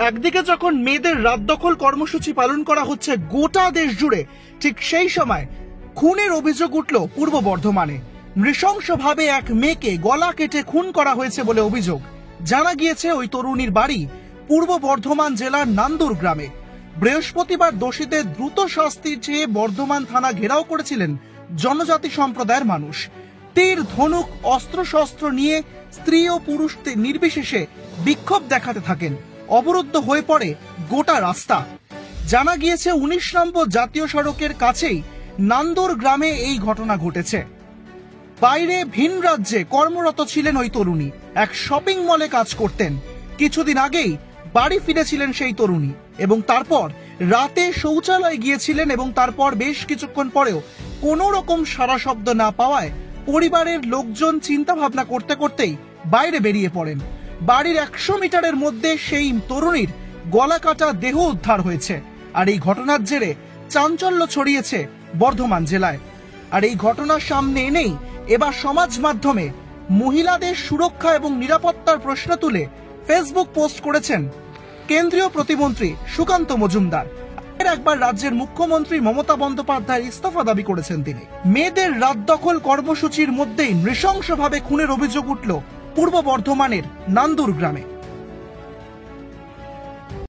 একদিকে যখন মেয়েদের রাত দখল কর্মসূচি পালন করা হচ্ছে গোটা দেশ জুড়ে, ঠিক সেই সময় খুনের অভিযোগ উঠল পূর্ব বর্ধমানে। নৃশংসভাবে এক মেয়েকে গলা কেটে খুন করা হয়েছে বলে অভিযোগ। জানা গিয়েছে ওই তরুণীর বাড়ি পূর্ব বর্ধমান জেলার নান্দুর গ্রামে। বৃহস্পতিবার দোষীদের দ্রুত শাস্তি চেয়ে বর্ধমান থানা ঘেরাও করেছিলেন জনজাতি সম্প্রদায়ের মানুষ। তীর, ধনুক, অস্ত্রশস্ত্র নিয়ে স্ত্রী ও পুরুষ নির্বিশেষে বিক্ষোভ দেখাতে থাকেন। অবরুদ্ধ হয়ে পড়ে গোটা রাস্তা। জানা গিয়েছে 19 নম্বর জাতীয় সড়কের কাছেই নান্দুর গ্রামে এই ঘটনা ঘটেছে। বাইরে ভিন রাজ্যে কর্মরত ছিলেন ওই তরুণী, এক শপিং মলে কাজ করতেন। কিছুদিন আগেই বাড়ি ফিরেছিলেন সেই তরুণী এবং তারপর রাতে শৌচালয়ে গিয়েছিলেন এবং তারপর বেশ কিছুক্ষণ পরেও কোনো রকম সাড়া শব্দ না পাওয়ায় পরিবারের লোকজন চিন্তা ভাবনা করতে করতেই বাইরে বেরিয়ে পড়েন। বাড়ির 100 মিটারের মধ্যে সেই তরুণীর গলা কাটা দেহ উদ্ধার হয়েছে। আর এই ঘটনার জেরে চাঞ্চল্য ছড়িয়েছে বর্ধমান জেলায়। আর এই ঘটনার সামনে এনেই এবার সমাজ মাধ্যমে মহিলাদের সুরক্ষা এবং নিরাপত্তার প্রশ্ন তুলে ফেসবুক পোস্ট করেছেন কেন্দ্রীয় প্রতিমন্ত্রী সুকান্ত মজুমদার। একবার রাজ্যের মুখ্যমন্ত্রী মমতা বন্দ্যোপাধ্যায়ের ইস্তফা দাবি করেছেন তিনি। মেয়েদের রাত দখল কর্মসূচির মধ্যেই নৃশংসভাবে খুনের অভিযোগ উঠল পূর্ব বর্ধমানের নান্দুর গ্রামে।